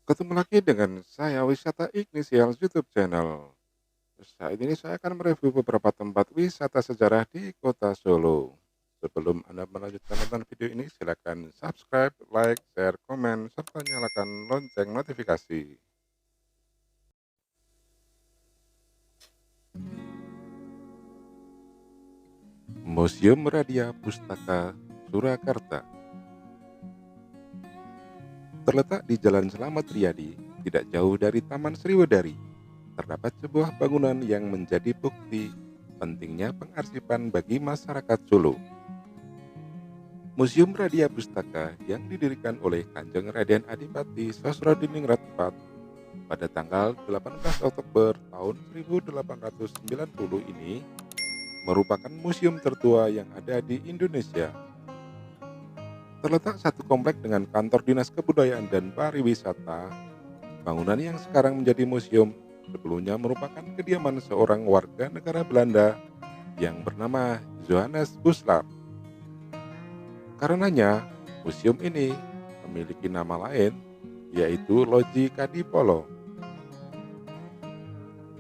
Ketemu lagi dengan saya Wisata Ignisial YouTube channel. Saat ini saya akan mereview beberapa tempat wisata sejarah di kota Solo. Sebelum Anda melanjutkan nonton video ini, silakan subscribe, like, share, komen, serta nyalakan lonceng notifikasi. Museum Radia Pustaka Surakarta terletak di Jalan Selamat Riyadi, tidak jauh dari Taman Sriwedari. Terdapat sebuah bangunan yang menjadi bukti pentingnya pengarsipan bagi masyarakat Solo. Museum Radia Pustaka yang didirikan oleh Kanjeng Raden Adipati Sosrodiningrat IV pada tanggal 18 Oktober tahun 1890 ini merupakan museum tertua yang ada di Indonesia. Terletak satu komplek dengan kantor dinas kebudayaan dan pariwisata, bangunan yang sekarang menjadi museum sebelumnya merupakan kediaman seorang warga negara Belanda yang bernama Johannes Busslar. Karenanya, museum ini memiliki nama lain, yaitu Loji Kadipolo.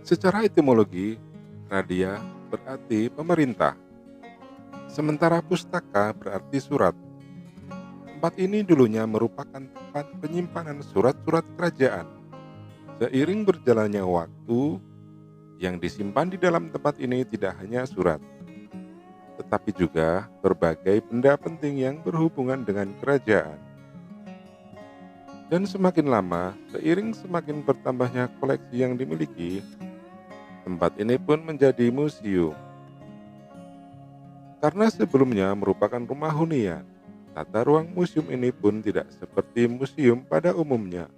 Secara etimologi, Radia berarti pemerintah, sementara Pustaka berarti surat. Tempat ini dulunya merupakan tempat penyimpanan surat-surat kerajaan. Seiring berjalannya waktu, yang disimpan di dalam tempat ini tidak hanya surat, tetapi juga berbagai benda penting yang berhubungan dengan kerajaan. Dan semakin lama, seiring semakin bertambahnya koleksi yang dimiliki, tempat ini pun menjadi museum. Karena sebelumnya merupakan rumah hunian, tata ruang museum ini pun tidak seperti museum pada umumnya.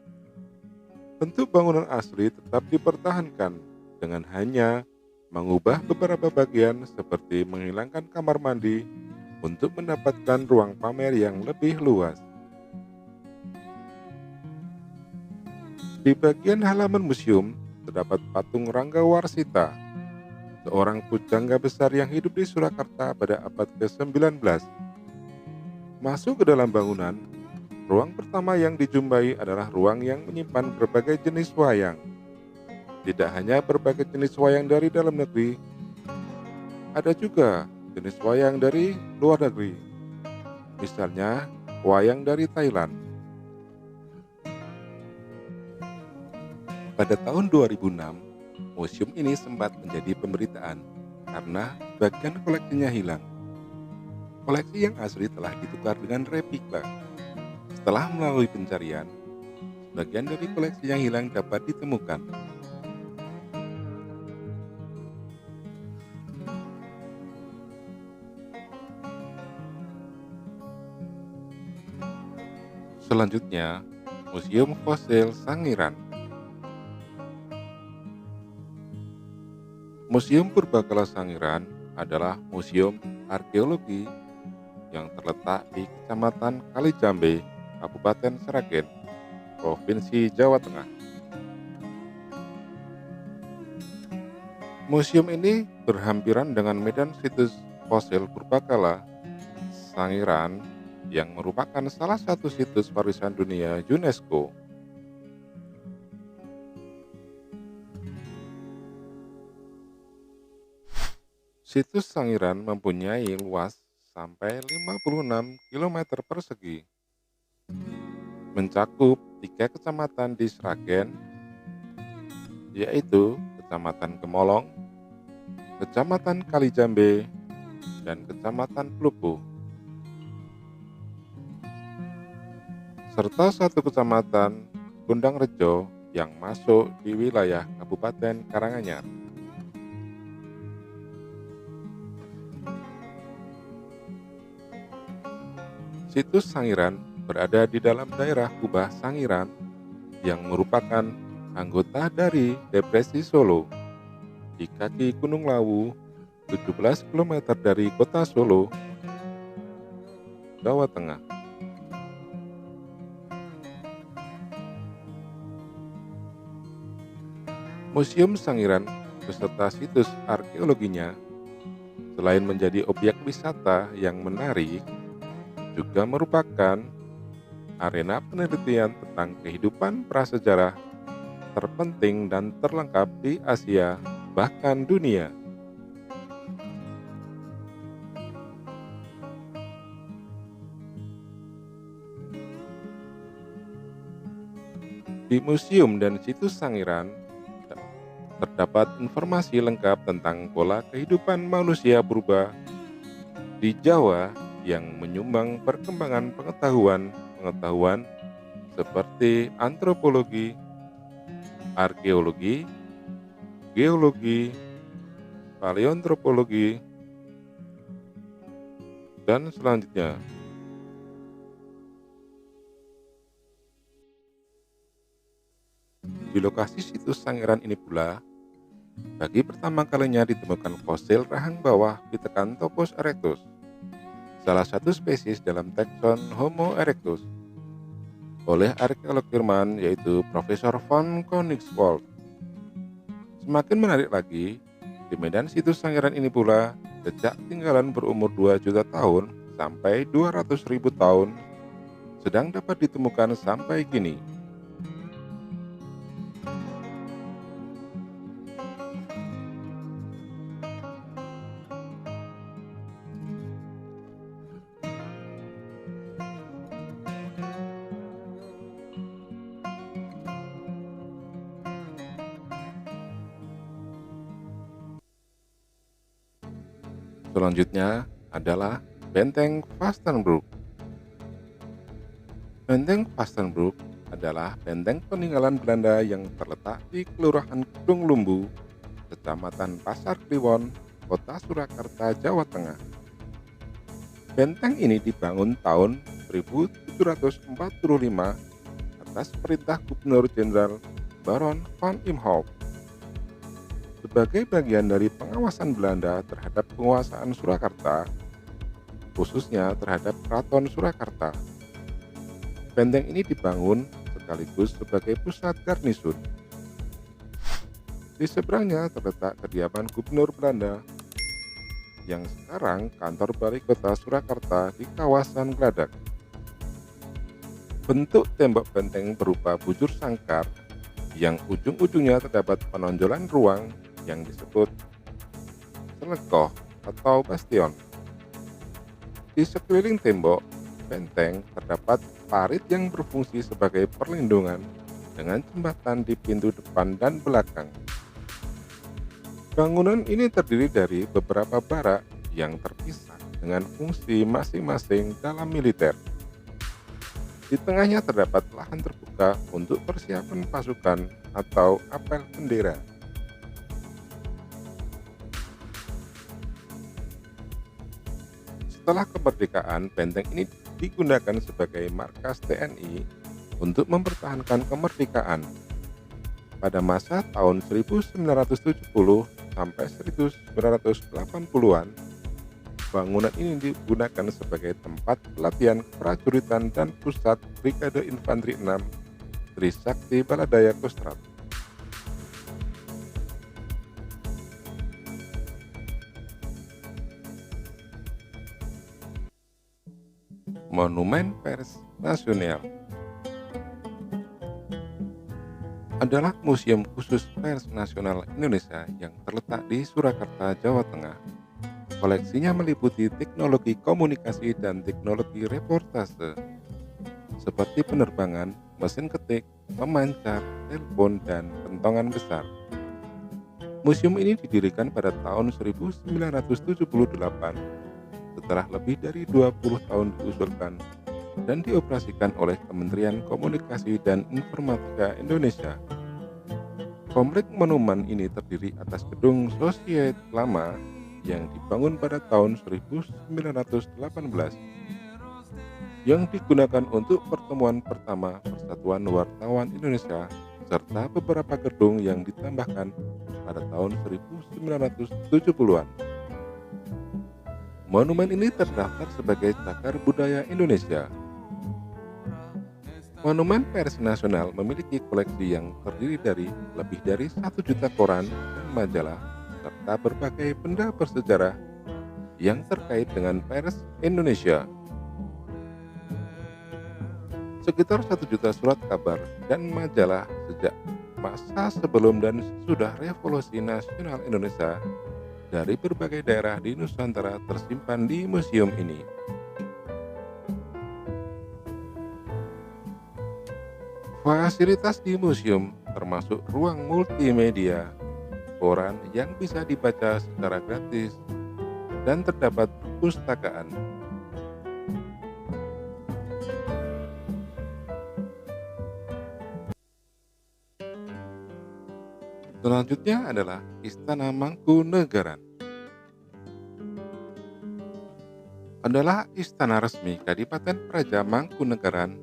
Bentuk bangunan asli tetap dipertahankan dengan hanya mengubah beberapa bagian seperti menghilangkan kamar mandi untuk mendapatkan ruang pamer yang lebih luas. Di bagian halaman museum terdapat patung Rangga Warsita, seorang pujangga besar yang hidup di Surakarta pada abad ke-19. Masuk ke dalam bangunan, ruang pertama yang dijumpai adalah ruang yang menyimpan berbagai jenis wayang. Tidak hanya berbagai jenis wayang dari dalam negeri, ada juga jenis wayang dari luar negeri. Misalnya, wayang dari Thailand. Pada tahun 2006, museum ini sempat menjadi pemberitaan karena bagian koleksinya hilang. Koleksi yang asli telah ditukar dengan replika. Setelah melalui pencarian, bagian dari koleksi yang hilang dapat ditemukan. Selanjutnya, Museum Fosil Sangiran. Museum Purbakala Sangiran adalah museum arkeologi yang terletak di Kecamatan Kalijambe, Kabupaten Sragen, Provinsi Jawa Tengah. Museum ini berhampiran dengan medan situs fosil Purbakala Sangiran yang merupakan salah satu situs warisan dunia UNESCO. Situs Sangiran mempunyai luas sampai 56 km persegi, mencakup 3 kecamatan di Sragen, yaitu Kecamatan Gemolong, Kecamatan Kalijambe, dan Kecamatan Plupuh, serta satu kecamatan Gundang Rejo yang masuk di wilayah Kabupaten Karanganyar. Situs Sangiran berada di dalam daerah Kubah Sangiran yang merupakan anggota dari Depresi Solo di kaki Gunung Lawu, 17 km dari kota Solo, Jawa Tengah. Museum Sangiran beserta situs arkeologinya selain menjadi objek wisata yang menarik, juga merupakan arena penelitian tentang kehidupan prasejarah terpenting dan terlengkap di Asia, bahkan dunia. Di museum dan situs Sangiran terdapat informasi lengkap tentang pola kehidupan manusia purba di Jawa yang menyumbang perkembangan pengetahuan seperti antropologi, arkeologi, geologi, paleontropologi, dan selanjutnya. Di lokasi situs Sangiran ini pula, bagi pertama kalinya ditemukan fosil rahang bawah Pithecanthropus erectus, salah satu spesies dalam takson Homo erectus, oleh arkeolog Jerman yaitu Profesor von Koenigswald. Semakin menarik lagi, di medan situs Sangiran ini pula, jejak tinggalan berumur 2 juta tahun sampai 200.000 tahun sedang dapat ditemukan sampai kini. Selanjutnya adalah Benteng Vastenburg. Benteng Vastenburg adalah benteng peninggalan Belanda yang terletak di Kelurahan Kedung Lumbu, Kecamatan Pasar Kliwon, Kota Surakarta, Jawa Tengah. Benteng ini dibangun tahun 1745 atas perintah Gubernur Jenderal Baron van Imhoff sebagai bagian dari pengawasan Belanda terhadap penguasaan Surakarta, khususnya terhadap Keraton Surakarta. Benteng ini dibangun sekaligus sebagai pusat garnison. Di seberangnya terletak kediaman Gubernur Belanda, yang sekarang kantor Balai Kota Surakarta di kawasan Gladak. Bentuk tembok benteng berupa bujur sangkar, yang ujung-ujungnya terdapat penonjolan ruang yang disebut selekoh atau bastion. Di sekeliling tembok benteng terdapat parit yang berfungsi sebagai perlindungan dengan jembatan di pintu depan dan belakang. Bangunan ini terdiri dari beberapa barak yang terpisah dengan fungsi masing-masing dalam militer. Di tengahnya terdapat lahan terbuka untuk persiapan pasukan atau apel bendera. Setelah kemerdekaan, benteng ini digunakan sebagai markas TNI untuk mempertahankan kemerdekaan. Pada masa tahun 1970 sampai 1980-an, bangunan ini digunakan sebagai tempat pelatihan prajuritan dan pusat Brigade Infanteri 6 Trisakti Baladaya Kostrad. Monumen Pers Nasional adalah museum khusus pers nasional Indonesia yang terletak di Surakarta, Jawa Tengah. Koleksinya meliputi teknologi komunikasi dan teknologi reportase, seperti penerbangan, mesin ketik, pemancar, telepon, dan kentongan besar. Museum ini didirikan pada tahun 1978 setelah lebih dari 20 tahun diusulkan dan dioperasikan oleh Kementerian Komunikasi dan Informatika Indonesia. Komplek monumen ini terdiri atas gedung Societe lama yang dibangun pada tahun 1918 yang digunakan untuk pertemuan pertama Persatuan Wartawan Indonesia serta beberapa gedung yang ditambahkan pada tahun 1970-an. Monumen ini terdaftar sebagai Cagar Budaya Indonesia. Monumen Pers Nasional memiliki koleksi yang terdiri dari lebih dari 1 juta koran dan majalah, serta berbagai benda bersejarah yang terkait dengan pers Indonesia. sekitar 1 juta surat kabar dan majalah sejak masa sebelum dan sesudah Revolusi Nasional Indonesia dari berbagai daerah di Nusantara tersimpan di museum ini. Fasilitas di museum termasuk ruang multimedia, koran yang bisa dibaca secara gratis, dan terdapat perpustakaan. Selanjutnya adalah Istana Mangkunegaran. Adalah istana resmi Kadipaten Praja Mangkunegaran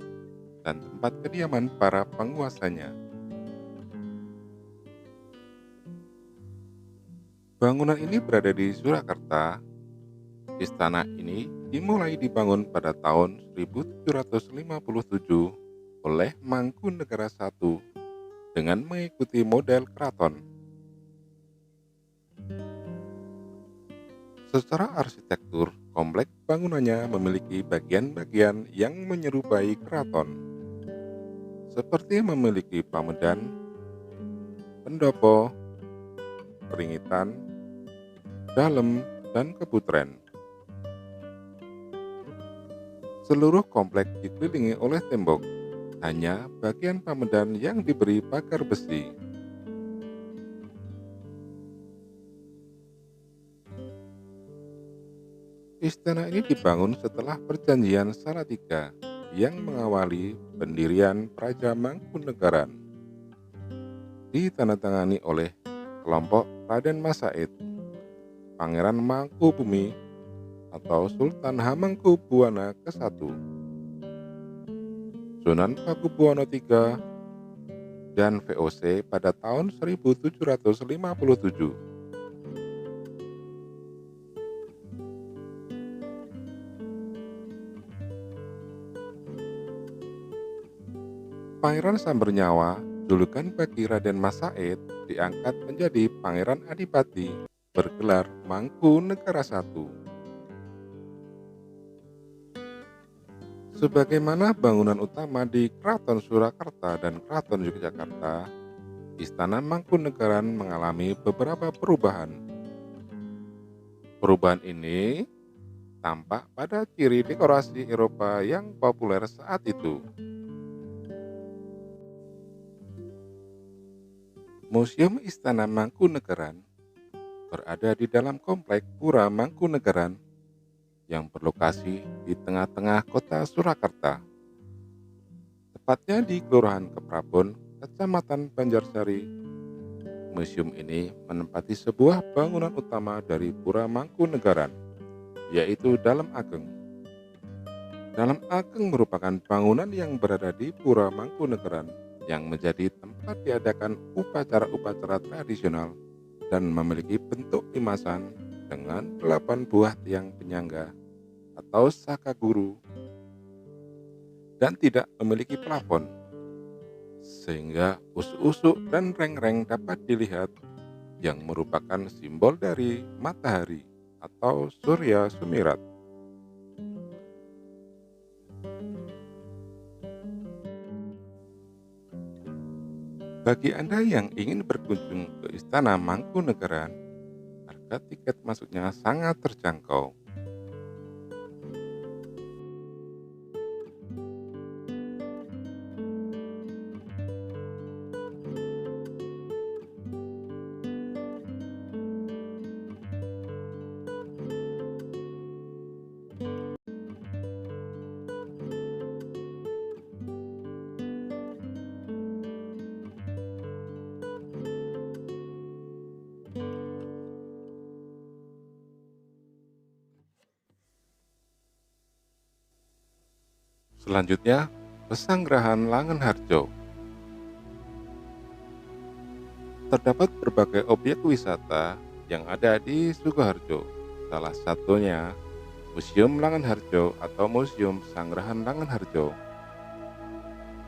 dan tempat kediaman para penguasanya. Bangunan ini berada di Surakarta. Istana ini dimulai dibangun pada tahun 1757 oleh Mangkunegara I dengan mengikuti model keraton. Secara arsitektur, kompleks bangunannya memiliki bagian-bagian yang menyerupai keraton, seperti memiliki pamedan, pendopo, peringitan, dalem, dan keputren. Seluruh kompleks dikelilingi oleh tembok, hanya bagian pamedan yang diberi pagar besi. Istana ini dibangun setelah perjanjian Salatiga yang mengawali pendirian Praja Mangkunegaran. Ditandatangani oleh kelompok Raden Mas Said, Pangeran Mangkubumi atau Sultan Hamengkubuwana ke-1, Sunan Pakubuwono III, dan VOC pada tahun 1757. Pangeran Sambernyawa, julukan bagi Raden Mas Said, diangkat menjadi Pangeran Adipati bergelar Mangkunegara I. Sebagaimana bangunan utama di Keraton Surakarta dan Keraton Yogyakarta, Istana Mangkunegaran mengalami beberapa perubahan. Perubahan ini tampak pada ciri dekorasi Eropa yang populer saat itu. Museum Istana Mangkunegaran berada di dalam kompleks Pura Mangkunegaran yang berlokasi di tengah-tengah kota Surakarta, tepatnya di Kelurahan Keprabon, Kecamatan Banjarsari. Museum ini menempati sebuah bangunan utama dari Pura Mangkunegaran, yaitu Dalem Ageng. Dalem Ageng merupakan bangunan yang berada di Pura Mangkunegaran yang menjadi tempat diadakan upacara-upacara tradisional dan memiliki bentuk limasan dengan 8 buah tiang penyangga atau sakaguru dan tidak memiliki plafon, sehingga usuk-usuk dan reng-reng dapat dilihat yang merupakan simbol dari matahari atau Surya Sumirat. Bagi Anda yang ingin berkunjung ke Istana Mangkunegaran, harga tiket masuknya sangat terjangkau. Selanjutnya, Pesanggerahan Langenharjo. Terdapat berbagai objek wisata yang ada di Sukoharjo. Salah satunya Museum Langenharjo atau Museum Pesanggerahan Langenharjo.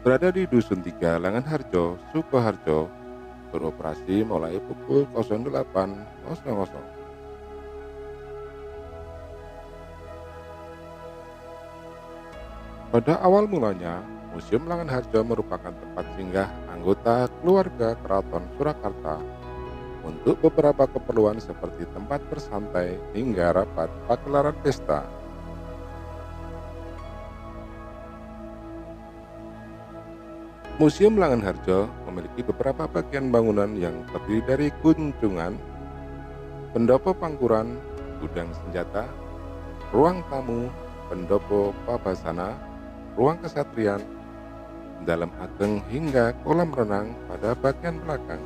Berada di Dusun 3 Langenharjo, Sukoharjo, beroperasi mulai pukul 08.00. Pada awal mulanya, Museum Langenharjo merupakan tempat singgah anggota keluarga Keraton Surakarta untuk beberapa keperluan seperti tempat bersantai hingga rapat pagelaran pesta. Museum Langenharjo memiliki beberapa bagian bangunan yang terdiri dari kunjungan, pendopo pangkuran, gudang senjata, ruang tamu, pendopo pabasana, ruang kesatrian, dalam ageng hingga kolam renang pada bagian belakang.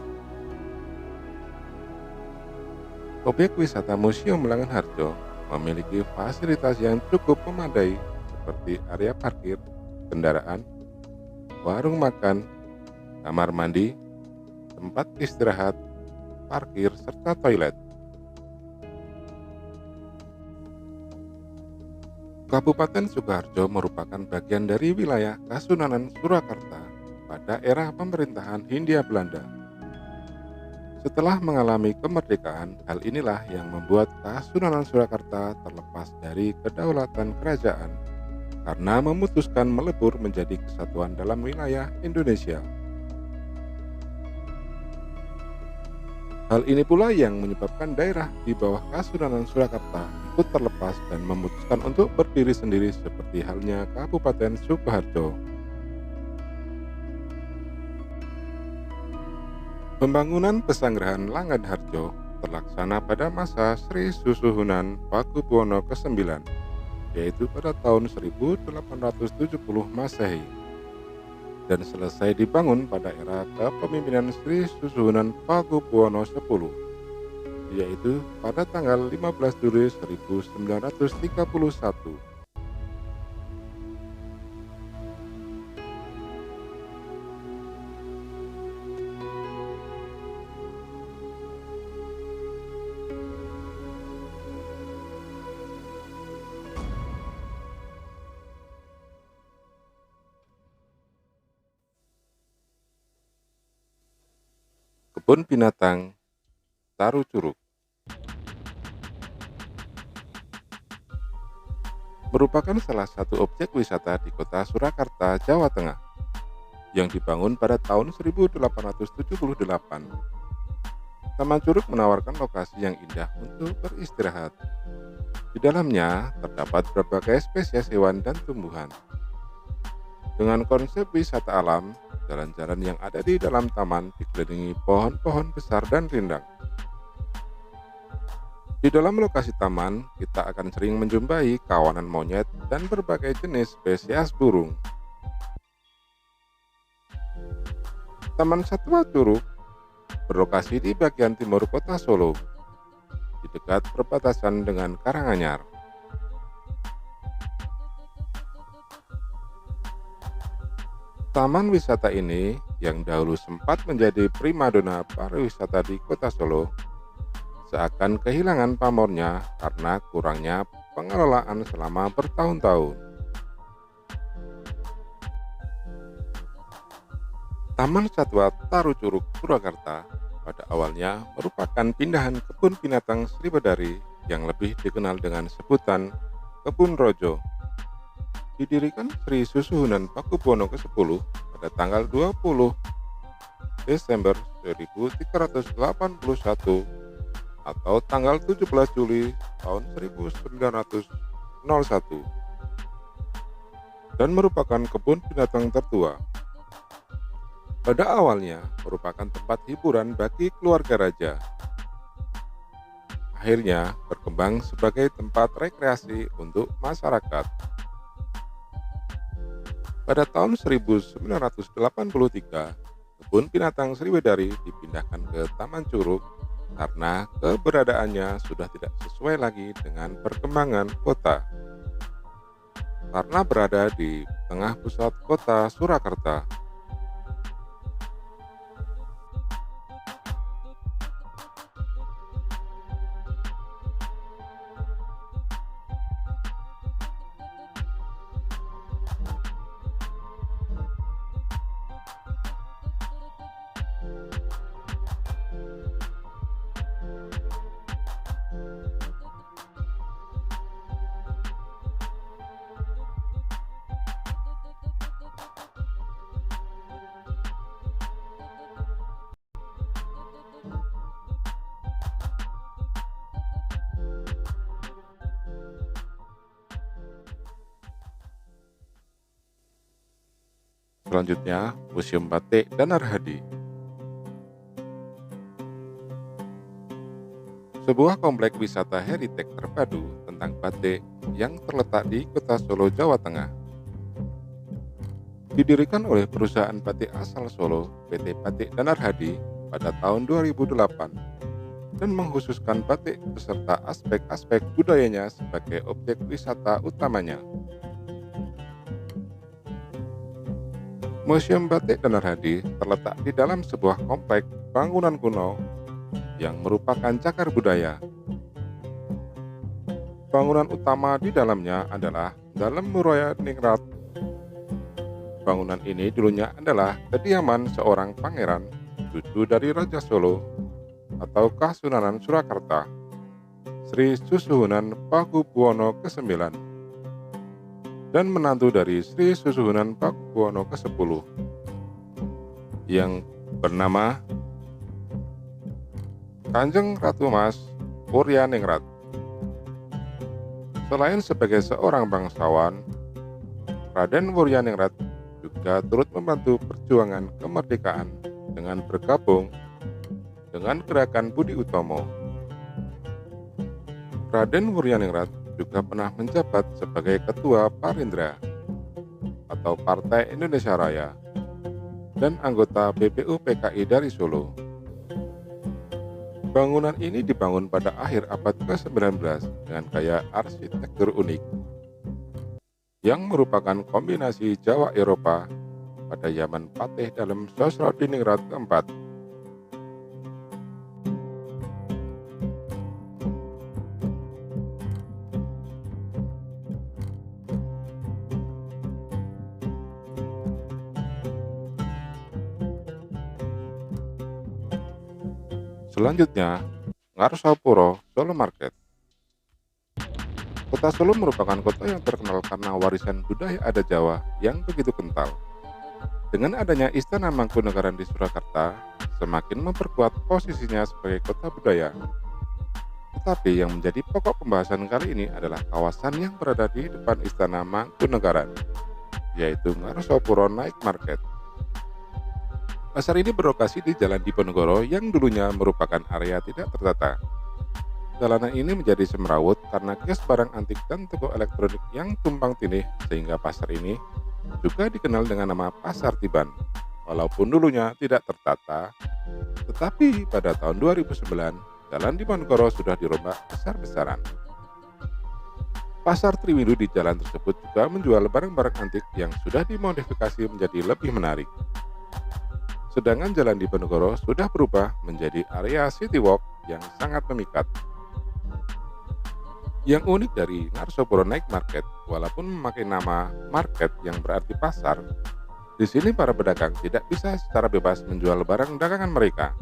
Objek wisata Museum Langenharjo memiliki fasilitas yang cukup memadai seperti area parkir kendaraan, warung makan, kamar mandi, tempat istirahat, parkir, serta toilet. Kabupaten Sukoharjo merupakan bagian dari wilayah Kasunanan Surakarta pada era pemerintahan Hindia Belanda. Setelah mengalami kemerdekaan, hal inilah yang membuat Kasunanan Surakarta terlepas dari kedaulatan kerajaan karena memutuskan melebur menjadi kesatuan dalam wilayah Indonesia. Hal ini pula yang menyebabkan daerah di bawah Kasunanan Surakarta ikut terlepas dan memutuskan untuk berdiri sendiri seperti halnya Kabupaten Sukoharjo. Pembangunan Pesanggerahan Langenharjo terlaksana pada masa Sri Susuhunan Pakubuwono ke-9, yaitu pada tahun 1870 Masehi, dan selesai dibangun pada era kepemimpinan Sri Susuhunan Pakubuwono X, yaitu pada tanggal 15 Juli 1931. Kebun Binatang Taru Curug merupakan salah satu objek wisata di kota Surakarta, Jawa Tengah, yang dibangun pada tahun 1878. Taman Curug menawarkan lokasi yang indah untuk beristirahat. Di dalamnya terdapat berbagai spesies hewan dan tumbuhan. Dengan konsep wisata alam, jalan-jalan yang ada di dalam taman dikelilingi pohon-pohon besar dan rindang. Di dalam lokasi taman, kita akan sering menjumpai kawanan monyet dan berbagai jenis spesies burung. Taman Satwa Curug berlokasi di bagian timur kota Solo, di dekat perbatasan dengan Karanganyar. Taman wisata ini yang dahulu sempat menjadi primadona pariwisata di kota Solo, seakan kehilangan pamornya karena kurangnya pengelolaan selama bertahun-tahun. Taman Satwa Taru Curug Surakarta pada awalnya merupakan pindahan kebun binatang Sribadari yang lebih dikenal dengan sebutan Kebun Rojo. Didirikan Sri Susuhunan Pakubuwono ke-10 pada tanggal 20 Desember 1381 atau tanggal 17 Juli tahun 1901, dan merupakan kebun binatang tertua. Pada awalnya merupakan tempat hiburan bagi keluarga raja. Akhirnya berkembang sebagai tempat rekreasi untuk masyarakat. Pada tahun 1983, kebun binatang Sriwedari dipindahkan ke Taman Curug karena keberadaannya sudah tidak sesuai lagi dengan perkembangan kota. Karena berada di tengah pusat kota Surakarta, Selanjutnya, Museum Batik Danar Hadi. Sebuah komplek wisata heritage terpadu tentang batik yang terletak di Kota Solo, Jawa Tengah. Didirikan oleh perusahaan batik asal Solo, PT Batik Danar Hadi, pada tahun 2008 dan mengkhususkan batik beserta aspek-aspek budayanya sebagai objek wisata utamanya. Museum Batik Danar Hadi terletak di dalam sebuah komplek bangunan kuno yang merupakan cagar budaya. Bangunan utama di dalamnya adalah Dalem Muroya Ningrat. Bangunan ini dulunya adalah kediaman seorang pangeran, cucu dari Raja Solo atau Kasunanan Surakarta, Sri Susuhunan Pakubuwono ke-9 dan menantu dari Sri Susuhunan Pakubuwono ke-10 yang bernama Kanjeng Ratu Mas Wuryaningrat. Selain sebagai seorang bangsawan, Raden Wuryaningrat juga turut membantu perjuangan kemerdekaan dengan bergabung dengan gerakan Budi Utomo. Raden Wuryaningrat juga pernah menjabat sebagai Ketua Parindra atau Partai Indonesia Raya dan anggota BPU PKI dari Solo. Bangunan ini dibangun pada akhir abad ke-19 dengan gaya arsitektur unik yang merupakan kombinasi Jawa Eropa pada zaman Patih Dalem Sosrodiningrat keempat. Selanjutnya, Ngarsopuro Solo Market. Kota Solo merupakan kota yang terkenal karena warisan budaya adat Jawa yang begitu kental. Dengan adanya Istana Mangkunegaran di Surakarta, semakin memperkuat posisinya sebagai kota budaya. Tetapi yang menjadi pokok pembahasan kali ini adalah kawasan yang berada di depan Istana Mangkunegaran, yaitu Ngarsopuro Night Market. Pasar ini berlokasi di Jalan Diponegoro yang dulunya merupakan area tidak tertata. Jalanan ini menjadi semrawut karena kios barang antik dan toko elektronik yang tumpang tindih, sehingga pasar ini juga dikenal dengan nama Pasar Tiban. Walaupun dulunya tidak tertata, tetapi pada tahun 2009, Jalan Diponegoro sudah dirombak besar-besaran. Pasar Triwidu di jalan tersebut juga menjual barang-barang antik yang sudah dimodifikasi menjadi lebih menarik. Sedangkan Jalan Diponegoro sudah berubah menjadi area City Walk yang sangat memikat. Yang unik dari Ngarsopuro Night Market, walaupun memakai nama market yang berarti pasar, di sini para pedagang tidak bisa secara bebas menjual barang dagangan mereka.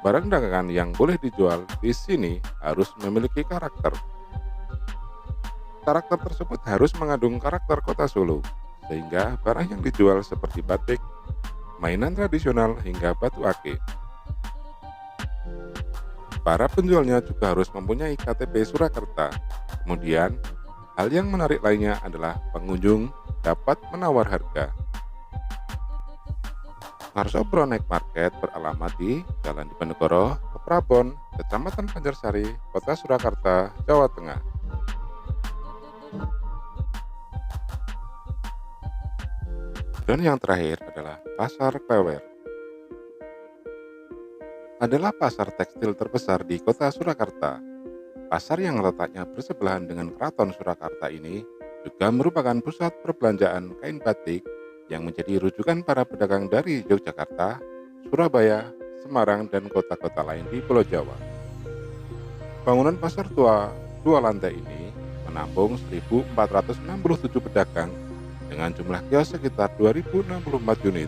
Barang dagangan yang boleh dijual di sini harus memiliki karakter. Karakter tersebut harus mengandung karakter kota Solo, sehingga barang yang dijual seperti batik, mainan tradisional hingga batu ake. Para penjualnya juga harus mempunyai KTP Surakarta. Kemudian, hal yang menarik lainnya adalah pengunjung dapat menawar harga. Ngarsopuro Night Market beralamat di Jalan Diponegoro, Prabon, Kecamatan Banjarsari, Kota Surakarta, Jawa Tengah. Dan yang terakhir adalah Pasar Klewer. Adalah pasar tekstil terbesar di Kota Surakarta. Pasar yang letaknya bersebelahan dengan Keraton Surakarta ini juga merupakan pusat perbelanjaan kain batik yang menjadi rujukan para pedagang dari Yogyakarta, Surabaya, Semarang, dan kota-kota lain di Pulau Jawa. Bangunan pasar tua 2 lantai ini menampung 1.467 pedagang dengan jumlah kios sekitar 2.064 unit.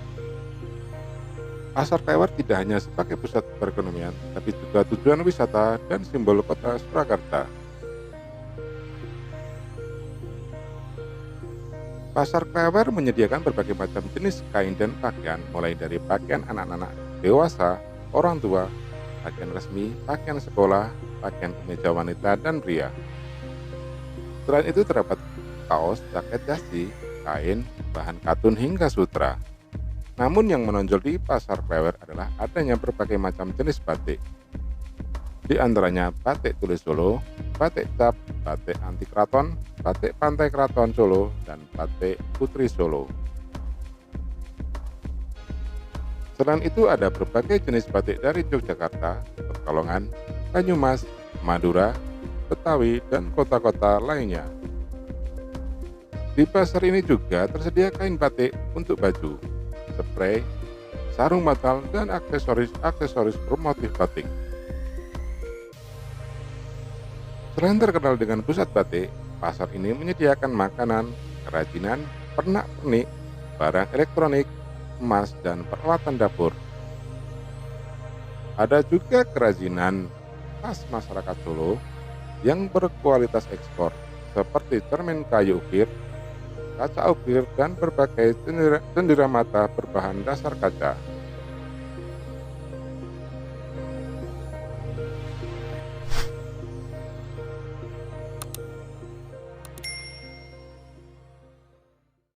Pasar Klewer tidak hanya sebagai pusat perekonomian, tapi juga tujuan wisata dan simbol kota Surakarta. Pasar Klewer menyediakan berbagai macam jenis kain dan pakaian, mulai dari pakaian anak-anak, dewasa, orang tua, pakaian resmi, pakaian sekolah, pakaian kemeja wanita dan pria. Selain itu terdapat kaos, jaket dasi, kain, bahan katun hingga sutra. Namun yang menonjol di pasar Klewer adalah adanya berbagai macam jenis batik. Di antaranya batik tulis Solo, batik cap, batik anti keraton, batik pantai keraton Solo, dan batik putri Solo. Selain itu ada berbagai jenis batik dari Yogyakarta, Pekalongan, Banyumas, Madura, Betawi, dan kota-kota lainnya. Di pasar ini juga tersedia kain batik untuk baju, spray, sarung bantal, dan aksesoris bermotif batik. Selain terkenal dengan pusat batik, pasar ini menyediakan makanan, kerajinan, pernak-pernik, barang elektronik, emas, dan peralatan dapur. Ada juga kerajinan khas masyarakat Solo yang berkualitas ekspor, seperti cermin kayu ukir, kaca ukir, dan berbagai cendera mata berbahan dasar kaca.